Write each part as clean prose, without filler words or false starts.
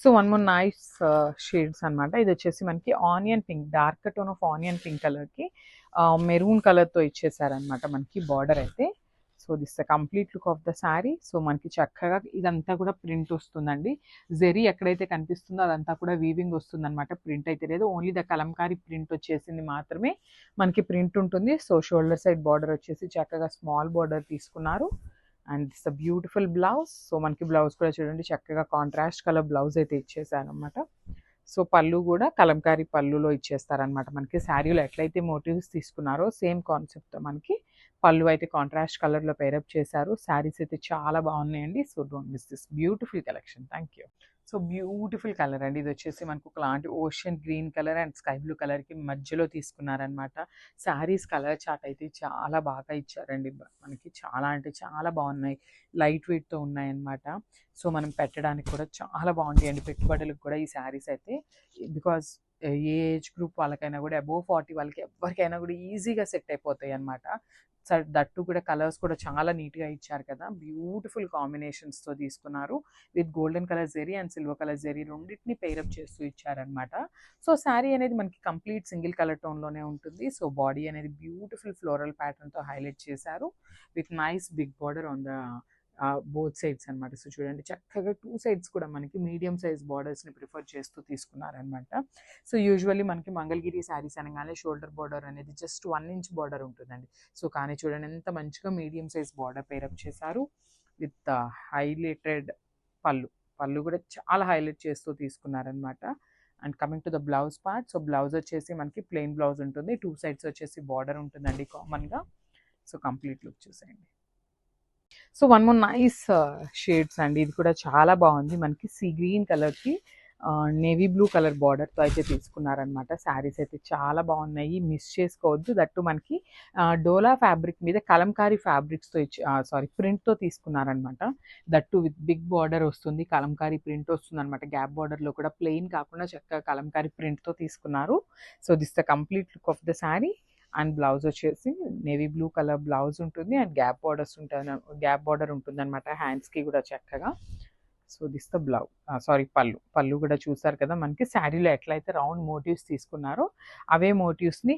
So one more nice shades అనమాట. ఇది వచ్చేసి మనకి onion pink, dark tone of onion pink కలర్కి మెరూన్ కలర్తో ఇచ్చేసారనమాట మనకి బార్డర్ అయితే. So this the complete look of the sari. So మనకి చక్కగా ఇదంతా కూడా ప్రింట్ వస్తుందండి. జెరీ ఎక్కడైతే కనిపిస్తుందో అదంతా కూడా వీవింగ్ వస్తుంది అనమాట. ప్రింట్ అయితే లేదు, ఓన్లీ ద కలంకారీ ప్రింట్ వచ్చేసింది మాత్రమే మనకి ప్రింట్ ఉంటుంది. సో షోల్డర్ సైడ్ బార్డర్ వచ్చేసి చక్కగా స్మాల్ బార్డర్ తీసుకున్నారు. And this the beautiful blouse. So మనకి బ్లౌజ్ కూడా చూడండి చక్కగా కాంట్రాస్ట్ కలర్ బ్లౌజ్ అయితే ఇచ్చేసాను అనమాట. సో పళ్ళు కూడా కలంకారీ పళ్ళులో ఇచ్చేస్తారనమాట. మనకి శారీలో ఎట్లయితే మోటివ్స్ తీసుకున్నారో సేమ్ కాన్సెప్ట్ మనకి పళ్ళు అయితే కాంట్రాస్ట్ కలర్లో పేరప్ చేశారు. శారీస్ అయితే చాలా బాగున్నాయండి. So don't miss this beautiful collection. Thank you. So beautiful colour అండి. ఇది వచ్చేసి మనకు ఒకలాంటి ocean green colour and sky blue కలర్కి మధ్యలో తీసుకున్నారనమాట. శారీస్ కలర్ చార్ట్ అయితే చాలా బాగా ఇచ్చారండి. మనకి చాలా అంటే చాలా బాగున్నాయి, లైట్ వెయిట్తో ఉన్నాయన్నమాట. సో మనం పెట్టడానికి కూడా చాలా బాగుంటాయండి, పెట్టుబడులకు కూడా ఈ శారీస్ అయితే. బికాజ్ ఏ ఏజ్ గ్రూప్ వాళ్ళకైనా కూడా అబోవ్ 40 వాళ్ళకి ఎవరికైనా కూడా ఈజీగా సెట్ అయిపోతాయి అనమాట. దట్టు కూడా కలర్స్ కూడా చాలా నీట్గా ఇచ్చారు కదా. బ్యూటిఫుల్ కాంబినేషన్స్తో తీసుకున్నారు. With golden colour zari and silver colour zari రెండింటిని పేరప్ చేస్తూ ఇచ్చారనమాట. సో శారీ అనేది మనకి కంప్లీట్ సింగిల్ కలర్ టోన్లోనే ఉంటుంది. సో బాడీ అనేది బ్యూటిఫుల్ ఫ్లోరల్ ప్యాటర్న్తో హైలైట్ చేశారు with nice big border on the both sides అనమాట. సో చూడండి చక్కగా 2 సైడ్స్ కూడా మనకి మీడియం సైజ్ బార్డర్స్ని ప్రిఫర్ చేస్తూ తీసుకున్నారనమాట. సో యూజువల్లీ మనకి మంగళగిరి శారీస్ అనగానే షోల్డర్ బార్డర్ అనేది జస్ట్ 1 ఇంచ్ బార్డర్ ఉంటుందండి. సో కానీ చూడండి ఎంత మంచిగా మీడియం సైజ్ బార్డర్ పేరప్ చేశారు విత్ హైలైటెడ్ పళ్ళు. పళ్ళు కూడా చాలా హైలైట్ చేస్తూ తీసుకున్నారనమాట. And coming to the blouse part. So blouse వచ్చేసి మనకి ప్లెయిన్ బ్లౌజ్ ఉంటుంది, 2 సైడ్స్ వచ్చేసి బార్డర్ ఉంటుందండి కామన్గా. సో కంప్లీట్ లుక్ చూసేయండి. So one more nice shades అండి. ఇది కూడా చాలా బాగుంది. మనకి సీ గ్రీన్ కలర్కి నేవీ బ్లూ కలర్ బార్డర్తో అయితే తీసుకున్నారనమాట. శారీస్ అయితే చాలా బాగున్నాయి, మిస్ చేసుకోవద్దు. దట్టు మనకి డోలా ఫ్యాబ్రిక్ మీద కలంకారీ ఫ్యాబ్రిక్స్తో ప్రింట్తో తీసుకున్నారనమాట. దట్టు విత్ బిగ్ బార్డర్ వస్తుంది, కలంకారీ ప్రింట్ వస్తుంది అనమాట. గ్యాప్ బార్డర్లో కూడా ప్లెయిన్ కాకుండా చక్కగా కలంకారీ ప్రింట్తో తీసుకున్నారు. So this the complete look of the sari. And blouse వచ్చేసి నేవీ బ్లూ కలర్ బ్లౌజ్ ఉంటుంది అండ్ గ్యాప్ బార్డర్ ఉంటుంది అనమాట హ్యాండ్స్కి కూడా చక్కగా. సో దిస్ ద పళ్ళు కూడా చూసారు కదా. మనకి శారీలో ఎట్లయితే రౌండ్ మోటివ్స్ తీసుకున్నారో అవే మోటివ్స్ని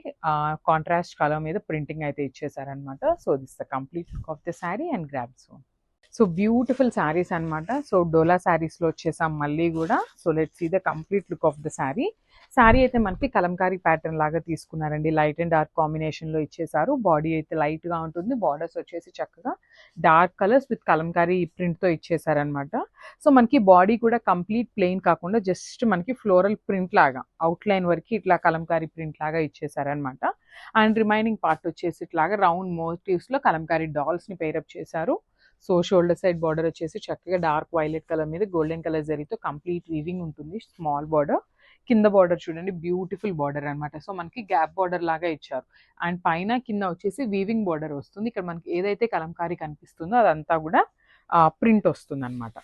కాంట్రాస్ట్ కలర్ మీద ప్రింటింగ్ అయితే ఇచ్చేసారనమాట. So this the complete look of the sari and గ్రాప్ జోన్. సో బ్యూటిఫుల్ శారీస్ అనమాట. సో డోలా శారీస్లో వచ్చేసాం మళ్ళీ కూడా. So let's see the complete look of the sari. Sari అయితే మనకి కలంకారీ ప్యాటర్న్ లాగా తీసుకున్నారండి. లైట్ అండ్ డార్క్ కాంబినేషన్లో ఇచ్చేసారు. బాడీ అయితే లైట్గా ఉంటుంది, బార్డర్స్ వచ్చేసి చక్కగా డార్క్ కలర్స్ విత్ కలంకారీ ప్రింట్తో ఇచ్చేసారనమాట. సో మనకి బాడీ కూడా కంప్లీట్ ప్లెయిన్ కాకుండా జస్ట్ మనకి ఫ్లోరల్ ప్రింట్ లాగా అవుట్లైన్ వరకు ఇట్లా కలంకారీ ప్రింట్ లాగా ఇచ్చేసారనమాట. అండ్ రిమైనింగ్ పార్ట్ వచ్చేసి ఇట్లాగా రౌండ్ మోటివ్స్లో కలంకారీ డాల్స్ని పేరప్ చేశారు. సో షోల్డర్ సైడ్ బార్డర్ వచ్చేసి చక్కగా డార్క్ వైలెట్ కలర్ మీద గోల్డెన్ కలర్ జరీతో కంప్లీట్ వీవింగ్ ఉంటుంది. స్మాల్ బార్డర్, కింద బార్డర్ చూడండి బ్యూటిఫుల్ బార్డర్ అనమాట. సో మనకి గ్యాప్ బార్డర్ లాగా ఇచ్చారు. అండ్ పైన కింద వచ్చేసి వీవింగ్ బార్డర్ వస్తుంది. ఇక్కడ మనకి ఏదైతే కలంకారీ కనిపిస్తుందో అదంతా కూడా ప్రింట్ వస్తుంది అనమాట.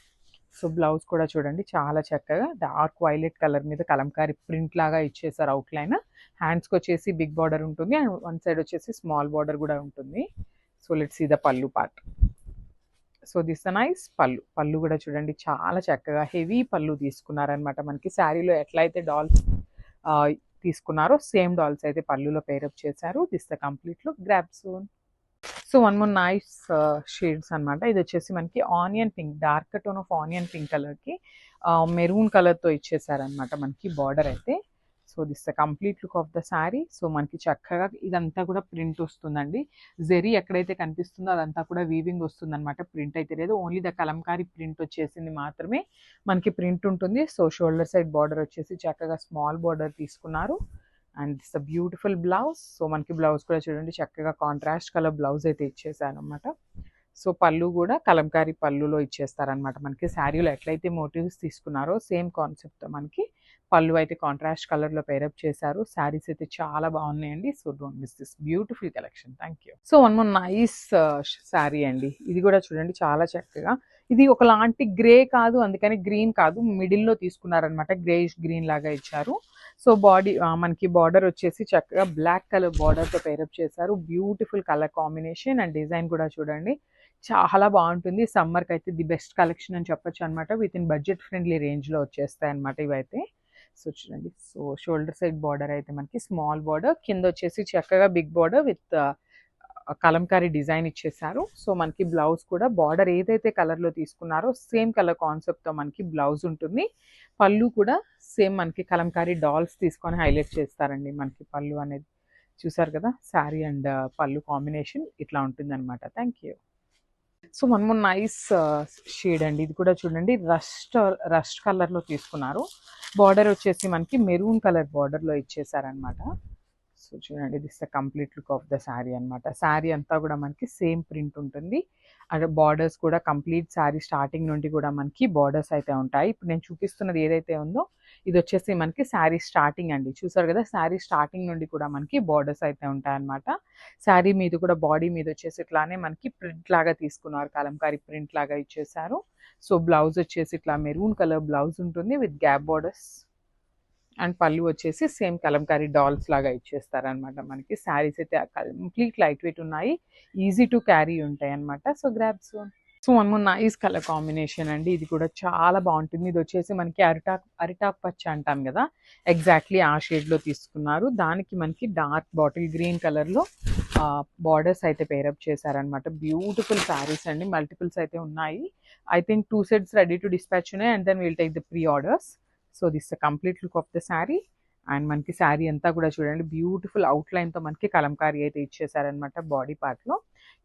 సో బ్లౌజ్ కూడా చూడండి చాలా చక్కగా డార్క్ వైలెట్ కలర్ మీద కలంకారీ ప్రింట్ లాగా ఇచ్చేసారు అవుట్లైన్. హ్యాండ్స్కి వచ్చేసి బిగ్ బార్డర్ ఉంటుంది అండ్ వన్ సైడ్ వచ్చేసి స్మాల్ బార్డర్ కూడా ఉంటుంది. సో లెట్స్ సీ ద పళ్ళు పార్ట్. సో దిస్ నైస్ పళ్ళు కూడా చూడండి చాలా చక్కగా హెవీ పళ్ళు తీసుకున్నారనమాట. మనకి శారీలో ఎట్లయితే డాల్స్ తీసుకున్నారో సేమ్ డాల్స్ అయితే పళ్ళులో పేరప్ చేశారు. This the complete look. Grab జోన్. So one more nice shades అనమాట. ఇది వచ్చేసి మనకి onion pink, dark tone of onion pink కలర్కి మెరూన్ కలర్తో ఇచ్చేసారనమాట మనకి బార్డర్ అయితే. So this the complete look of the sari. So మనకి చక్కగా ఇదంతా కూడా ప్రింట్ వస్తుందండి. జెరీ ఎక్కడైతే కనిపిస్తుందో అదంతా కూడా వీవింగ్ వస్తుంది అనమాట. ప్రింట్ అయితే లేదు, ఓన్లీ ద కలంకారీ ప్రింట్ వచ్చేసింది మాత్రమే మనకి ప్రింట్ ఉంటుంది. సో షోల్డర్ సైడ్ బార్డర్ వచ్చేసి చక్కగా స్మాల్ బార్డర్ తీసుకున్నారు. And this the beautiful blouse. So మనకి బ్లౌజ్ కూడా చూడండి చక్కగా కాంట్రాస్ట్ కలర్ బ్లౌజ్ అయితే ఇచ్చేసాను అనమాట. సో పళ్ళు కూడా కలంకారీ పళ్ళులో ఇచ్చేస్తారనమాట. మనకి శారీలో ఎట్లయితే మోటివ్స్ తీసుకున్నారో సేమ్ కాన్సెప్ట్ మనకి పళ్ళు అయితే కాంట్రాస్ట్ కలర్లో పేరప్ చేశారు. శారీస్ అయితే చాలా బాగున్నాయండి. So don't miss this beautiful collection. Thank you. So one more nice sari అండి. ఇది కూడా చూడండి చాలా చక్కగా. ఇది ఒకలాంటి గ్రే కాదు, అందుకని గ్రీన్ కాదు, మిడిల్లో తీసుకున్నారనమాట. గ్రేయిష్ గ్రీన్ లాగా ఇచ్చారు. సో బాడీ మనకి బార్డర్ వచ్చేసి చక్కగా బ్లాక్ కలర్ బార్డర్తో పేరప్ చేశారు. Beautiful colour combination and design కూడా చూడండి చాలా బాగుంటుంది. సమ్మర్కి అయితే ది బెస్ట్ కలెక్షన్ అని చెప్పొచ్చు అనమాట. విత్ ఇన్ బడ్జెట్ ఫ్రెండ్లీ రేంజ్లో వచ్చేస్తాయి అనమాట ఇవైతే. సో చూడండి, సో షోల్డర్ సైడ్ బార్డర్ అయితే మనకి స్మాల్ బార్డర్, కింద వచ్చేసి చక్కగా big border with kalamkari design ఇచ్చేసారు. సో మనకి బ్లౌజ్ కూడా బార్డర్ ఏదైతే కలర్లో తీసుకున్నారో సేమ్ కలర్ కాన్సెప్ట్తో మనకి బ్లౌజ్ ఉంటుంది. పళ్ళు కూడా సేమ్ మనకి కలంకారీ డాల్స్ తీసుకొని హైలైట్ చేస్తారండి. మనకి పళ్ళు అనేది చూసారు కదా, శారీ అండ్ పళ్ళు కాంబినేషన్ ఇట్లా ఉంటుంది అనమాట. Thank you. So one more nice shade అండి, ఇది కూడా చూడండి, రస్ట్ కలర్లో తీసుకున్నారు. బార్డర్ వచ్చేసి మనకి మెరూన్ కలర్ బార్డర్లో ఇచ్చేసారనమాట. సో చూడండి, this the complete look of the sari అనమాట. శారీ అంతా కూడా మనకి సేమ్ ప్రింట్ ఉంటుంది. అదే బార్డర్స్ కూడా కంప్లీట్ శారీ స్టార్టింగ్ నుండి కూడా మనకి బార్డర్స్ అయితే ఉంటాయి. ఇప్పుడు నేను చూపిస్తున్నది ఏదైతే ఉందో ఇది వచ్చేసి మనకి శారీ స్టార్టింగ్ అండి. చూసారు కదా, శారీ స్టార్టింగ్ నుండి కూడా మనకి బార్డర్స్ అయితే ఉంటాయన్నమాట. శారీ మీద కూడా బాడీ మీద వచ్చేసి ఇట్లానే మనకి ప్రింట్ లాగా తీసుకున్నారు, కలంకారీ ప్రింట్ లాగా ఇచ్చేసారు. సో బ్లౌజ్ వచ్చేసి ఇట్లా మెరూన్ కలర్ బ్లౌజ్ ఉంటుంది విత్ గ్యాప్ బార్డర్స్. అండ్ పళ్ళు వచ్చేసి సేమ్ కలంకారీ డాల్స్ లాగా ఇచ్చేస్తారనమాట. మనకి శారీస్ అయితే కంప్లీట్ లైట్ వెయిట్ ఉన్నాయి, ఈజీ టు క్యారీ ఉంటాయి అనమాట. So grabs. So one more nice colour combination అండి, ఇది కూడా చాలా బాగుంటుంది. ఇది వచ్చేసి మనకి అరిటాక్ పచ్చ అంటాం కదా, ఎగ్జాక్ట్లీ ఆ షేడ్లో తీసుకున్నారు. దానికి మనకి డార్క్ బాటిల్ గ్రీన్ కలర్లో బార్డర్స్ అయితే పేరప్ చేశారనమాట. బ్యూటిఫుల్ శారీస్ అండి, మల్టిపుల్స్ అయితే ఉన్నాయి. I think 2 sets ready to dispatch ఉన్నాయి, and then will take the pre orders. So this the complete look of the sari. అండ్ మనకి శారీ అంతా కూడా చూడండి, బ్యూటిఫుల్ అవుట్లైన్తో మనకి కలంకారీ అయితే ఇచ్చేసారనమాట బాడీ పార్ట్లో.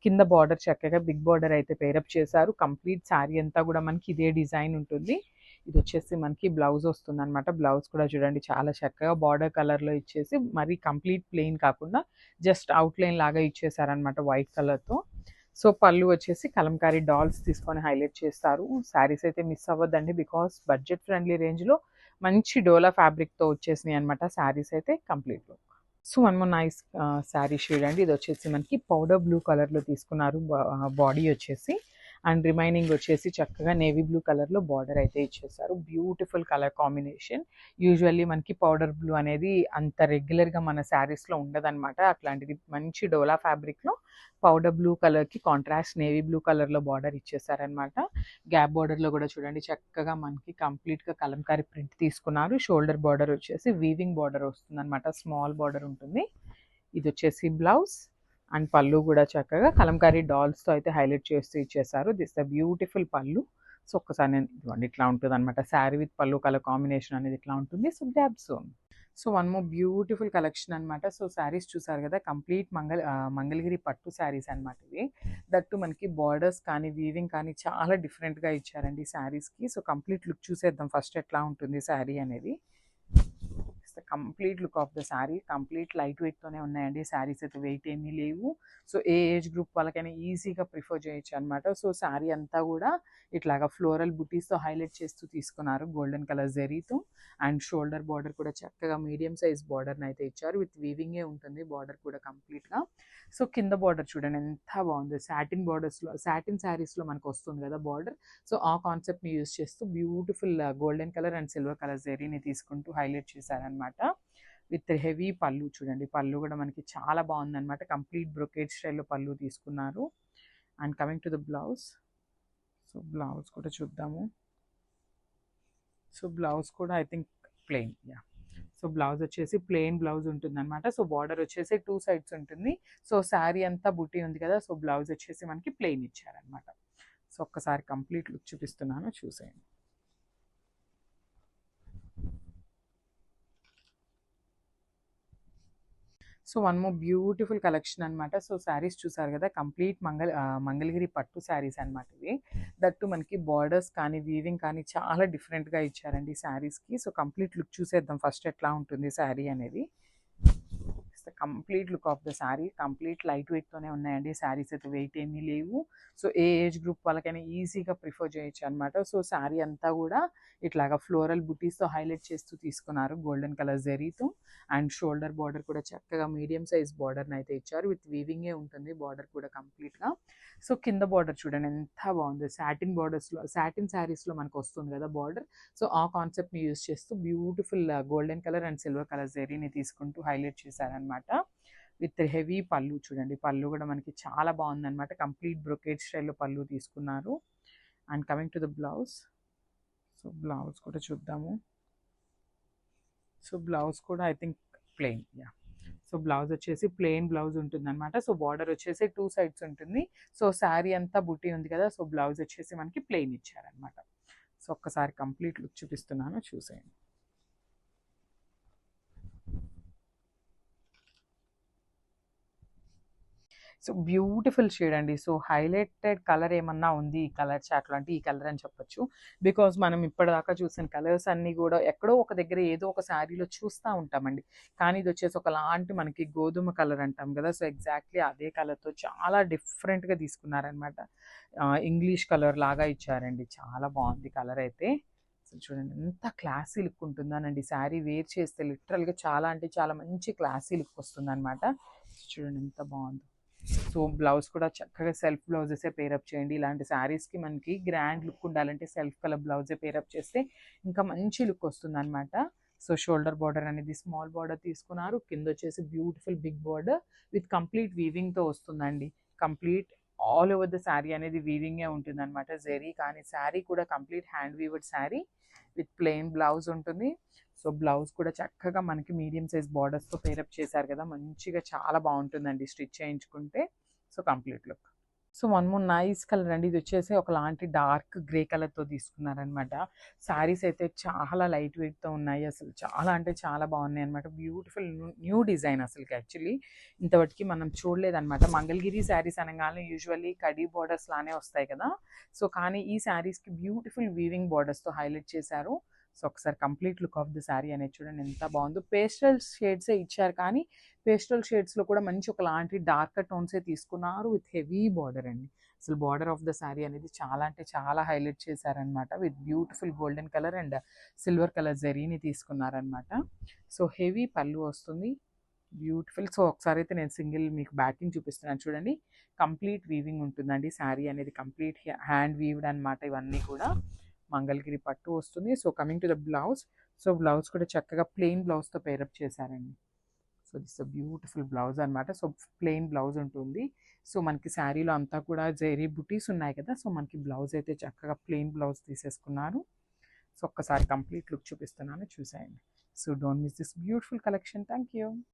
కింద బార్డర్ చక్కగా బిగ్ బార్డర్ అయితే పేరప్ చేశారు. కంప్లీట్ శారీ అంతా కూడా మనకి ఇదే డిజైన్ ఉంటుంది. ఇది వచ్చేసి మనకి బ్లౌజ్ వస్తుంది అనమాట. బ్లౌజ్ కూడా చూడండి చాలా చక్కగా బార్డర్ కలర్లో ఇచ్చేసి, మరి కంప్లీట్ ప్లెయిన్ కాకుండా జస్ట్ అవుట్లైన్ లాగా ఇచ్చేసారనమాట వైట్ కలర్తో. సో పళ్ళు వచ్చేసి కలంకారీ డాల్స్ తీసుకొని హైలైట్ చేస్తారు. శారీస్ అయితే మిస్ అవ్వద్దండి, బికాస్ బడ్జెట్ ఫ్రెండ్లీ రేంజ్లో మంచి డోలా ఫ్యాబ్రిక్తో వచ్చేసినాయి అనమాట శారీస్ అయితే complete look. So one more nice sari shade అండి, ఇది వచ్చేసి మనకి పౌడర్ బ్లూ కలర్లో తీసుకున్నారు బాడీ వచ్చేసి. అండ్ రిమైనింగ్ వచ్చేసి చక్కగా నేవీ బ్లూ కలర్లో బార్డర్ అయితే ఇచ్చేసారు. Beautiful colour combination. యూజువల్లీ మనకి పౌడర్ బ్లూ అనేది అంత రెగ్యులర్గా మన శారీస్లో ఉండదన్నమాట. అట్లాంటిది మంచి డోలా ఫ్యాబ్రిక్లో పౌడర్ బ్లూ కలర్కి కాంట్రాస్ట్ నేవీ బ్లూ కలర్లో బార్డర్ ఇచ్చేసారనమాట. గ్యాప్ బార్డర్లో కూడా చూడండి చక్కగా మనకి కంప్లీట్గా కలంకారీ ప్రింట్ తీసుకున్నారు. షోల్డర్ బార్డర్ వచ్చేసి వీవింగ్ బార్డర్ వస్తుంది అనమాట, స్మాల్ బార్డర్ ఉంటుంది. ఇది వచ్చేసి బ్లౌజ్. అండ్ పళ్ళు కూడా చక్కగా కలంకారీ డాల్స్తో అయితే హైలైట్ చేస్తూ ఇచ్చేసారు. దిస్ ద బ్యూటిఫుల్ పళ్ళు. సో ఒక్కసారి నేను ఇదిగోండి ఇట్లా ఉంటుంది అనమాట. శారీ విత్ పళ్ళు కలర్ కాంబినేషన్ అనేది ఇట్లా ఉంటుంది. So gap zone. So one more beautiful collection అనమాట. సో శారీస్ చూసారు కదా, కంప్లీట్ మంగళగిరి పట్టు శారీస్ అనమాట ఇవి. దట్టు మనకి బార్డర్స్ కానీ వీవింగ్ కానీ చాలా డిఫరెంట్గా ఇచ్చారండి శారీస్కి. సో కంప్లీట్ లుక్ చూసేద్దాం ఫస్ట్ ఎట్లా ఉంటుంది శారీ అనేది. Complete look of the sari. Complete light వెయిట్తోనే ఉన్నాయండి శారీస్, అయితే వెయిట్ ఏమీ లేవు. సో ఏ ఏజ్ గ్రూప్ వాళ్ళకైనా ఈజీగా ప్రిఫర్ చేయొచ్చు అనమాట. సో శారీ అంతా కూడా ఇట్లాగా ఫ్లోరల్ బుటీస్తో హైలైట్ చేస్తూ తీసుకున్నారు గోల్డెన్ కలర్ జరీతో. అండ్ షోల్డర్ బార్డర్ కూడా చక్కగా మీడియం సైజ్ బార్డర్ని అయితే ఇచ్చారు, విత్ వీవింగే ఉంటుంది బార్డర్ కూడా కంప్లీట్గా. సో కింద బార్డర్ చూడండి ఎంత బాగుంది, సాటిన్ బార్డర్స్లో, సాటిన్ శారీస్లో మనకు వస్తుంది కదా బార్డర్. సో ఆ కాన్సెప్ట్ని యూజ్ చేస్తూ beautiful golden colour and silver colour జరీని తీసుకుంటూ హైలైట్ చేశారనమాట. విత్ హెవీ పళ్ళు చూడండి, పళ్ళు కూడా మనకి చాలా బాగుందన్నమాట. కంప్లీట్ బ్రొకేట్ స్టైల్లో పళ్ళు తీసుకున్నారు. And coming to the blouse. So blouse కూడా చూద్దాము. సో బ్లౌజ్ కూడా I think plain, yeah. So blouse వచ్చేసి ప్లెయిన్ బ్లౌజ్ ఉంటుంది అనమాట. సో బార్డర్ వచ్చేసి 2 sides ఉంటుంది. సో శారీ అంతా బుట్టి ఉంది కదా, సో బ్లౌజ్ వచ్చేసి మనకి ప్లెయిన్ ఇచ్చారనమాట. సో ఒక్కసారి కంప్లీట్ లుక్ చూపిస్తున్నాను, చూసేయండి. So one more beautiful collection అనమాట. సో శారీస్ చూసారు కదా, కంప్లీట్ మంగళగిరి పట్టు శారీస్ అనమాట ఇవి. దట్టు మనకి బార్డర్స్ కానీ వీవింగ్ కానీ చాలా డిఫరెంట్గా ఇచ్చారండి శారీస్కి. సో కంప్లీట్ లుక్ చూసేద్దాం ఫస్ట్ ఎట్లా ఉంటుంది శారీ అనేది. Complete look of the sari. Complete light వెయిట్తోనే ఉన్నాయండి శారీస్, అయితే వెయిట్ ఏమీ లేవు. సో ఏ ఏజ్ గ్రూప్ వాళ్ళకైనా ఈజీగా ప్రిఫర్ చేయొచ్చు అనమాట. సో శారీ అంతా కూడా ఇట్లాగా ఫ్లోరల్ బుటీస్తో హైలైట్ చేస్తూ తీసుకున్నారు గోల్డెన్ కలర్ జరీతో. అండ్ షోల్డర్ బార్డర్ కూడా చక్కగా మీడియం సైజ్ బార్డర్ని అయితే ఇచ్చారు, విత్ వీవింగే ఉంటుంది బార్డర్ కూడా కంప్లీట్గా. సో కింద బార్డర్ చూడండి ఎంత బాగుంది, సాటిన్ బార్డర్స్లో, సాటిన్ శారీస్లో మనకు వస్తుంది కదా బార్డర్. సో ఆ కాన్సెప్ట్ని యూజ్ చేస్తూ beautiful golden colour and silver colour జరీని తీసుకుంటూ హైలైట్ చేశారనమాట. విత్ హెవీ పళ్ళు చూడండి. పళ్ళు కూడా మనకి చాలా బాగుందన్నమాట. కంప్లీట్ బ్రొకేట్ స్టైల్లో పళ్ళు తీసుకున్నారు. And coming to the blouse. So blouse కూడా చూద్దాము. సో బ్లౌజ్ కూడా I think plain. Yeah, so blouse వచ్చేసి ప్లెయిన్ బ్లౌజ్ ఉంటుంది అనమాట. సో బార్డర్ వచ్చేసి 2 సైడ్స్ ఉంటుంది. సో శారీ అంతా బుట్టి ఉంది కదా, సో బ్లౌజ్ వచ్చేసి మనకి ప్లెయిన్ ఇచ్చారనమాట. సో ఒక్కసారి కంప్లీట్ లుక్ చూపిస్తున్నాను, చూసేయండి. సో బ్యూటిఫుల్ షేడ్ అండి. సో హైలైటెడ్ కలర్ ఏమన్నా ఉంది ఈ కలర్ చాట్లో అంటే ఈ కలర్ అని చెప్పొచ్చు. బికాజ్ మనం ఇప్పటిదాకా చూసిన కలర్స్ అన్నీ కూడా ఎక్కడో ఒక దగ్గర ఏదో ఒక శారీలో చూస్తూ ఉంటామండి. కానీ ఇది వచ్చేసి ఒకలాంటి మనకి గోధుమ కలర్ అంటాం కదా, సో ఎగ్జాక్ట్లీ అదే కలర్తో చాలా డిఫరెంట్గా తీసుకున్నారనమాట. ఇంగ్లీష్ కలర్ లాగా ఇచ్చారండి. చాలా బాగుంది కలర్ అయితే. సో చూడండి ఎంత క్లాసీ లుక్ ఉంటుందోనండి. శారీ వేర్ చేస్తే లిటరల్గా చాలా అంటే చాలా మంచి క్లాసీ లుక్ వస్తుంది అనమాట. చూడండి ఎంత బాగుందో. సో బ్లౌజ్ కూడా చక్కగా సెల్ఫ్ బ్లౌజెసే పేరప్ చేయండి. ఇలాంటి శారీస్కి మనకి గ్రాండ్ లుక్ ఉండాలంటే సెల్ఫ్ కలర్ బ్లౌజే పేరప్ చేస్తే ఇంకా మంచి లుక్ వస్తుంది అనమాట. సో షోల్డర్ బార్డర్ అనేది స్మాల్ బార్డర్ తీసుకున్నారు. కింద వచ్చేసి beautiful big border with complete వీవింగ్తో వస్తుందండి. Complete all over the sari అనేది వీవింగే ఉంటుంది అనమాట. జెరీ కానీ శారీ కూడా complete hand weaved sari with plain blouse ఉంటుంది. సో బ్లౌజ్ కూడా చక్కగా మనకి మీడియం సైజ్ బార్డర్స్తో పేరప్ చేశారు కదా, మంచిగా చాలా బాగుంటుందండి స్టిచ్ చేయించుకుంటే. So complete look. So one more nice colour అండి. ఇది వచ్చేసి ఒకలాంటి డార్క్ గ్రే కలర్తో తీసుకున్నారనమాట. శారీస్ అయితే చాలా లైట్ వెయిట్తో ఉన్నాయి. అసలు చాలా అంటే చాలా బాగున్నాయి అనమాట. బ్యూటిఫుల్ న్యూ డిజైన్ అసలుకి యాక్చువల్లీ ఇంతవరకు మనం చూడలేదన్నమాట. మంగళగిరి శారీస్ అనగానే యూజువల్లీ కడీ బార్డర్స్ లానే వస్తాయి కదా, సో కానీ ఈ శారీస్కి బ్యూటిఫుల్ వీవింగ్ బార్డర్స్తో హైలైట్ చేశారు. సో ఒకసారి complete look of the sari అనేది చూడండి ఎంత బాగుందో. పేస్టల్ షేడ్సే ఇచ్చారు కానీ పేస్టల్ షేడ్స్లో కూడా మంచి ఒకలాంటి డార్కర్ టోన్సే తీసుకున్నారు విత్ హెవీ బార్డర్ అండి. అసలు బార్డర్ ఆఫ్ ద శారీ అనేది చాలా అంటే చాలా హైలైట్ చేశారనమాట. With beautiful golden colour and silver colour జరీని తీసుకున్నారనమాట. సో హెవీ పళ్ళు వస్తుంది, బ్యూటిఫుల్. సో ఒకసారి అయితే నేను సింగిల్ మీకు బ్యాకింగ్ చూపిస్తున్నాను చూడండి. కంప్లీట్ వీవింగ్ ఉంటుందండి. శారీ అనేది కంప్లీట్ హ్యాండ్ వీవ్డ్ అనమాట. ఇవన్నీ కూడా మంగళగిరి పట్టు వస్తుంది. So coming to the blouse. So blouse కూడా చక్కగా ప్లెయిన్ బ్లౌజ్తో పేరప్ చేశారండి. సో దిస్ బ్యూటిఫుల్ బ్లౌజ్ అనమాట. సో ప్లెయిన్ బ్లౌజ్ ఉంటుంది. సో మనకి శారీలో అంతా కూడా జెరీ బుటీస్ ఉన్నాయి కదా, సో మనకి బ్లౌజ్ అయితే చక్కగా ప్లెయిన్ బ్లౌజ్ తీసేసుకున్నారు. సో ఒక్కసారి కంప్లీట్ లుక్ చూపిస్తున్నాను, చూసేయండి. So don't miss this beautiful collection. Thank you.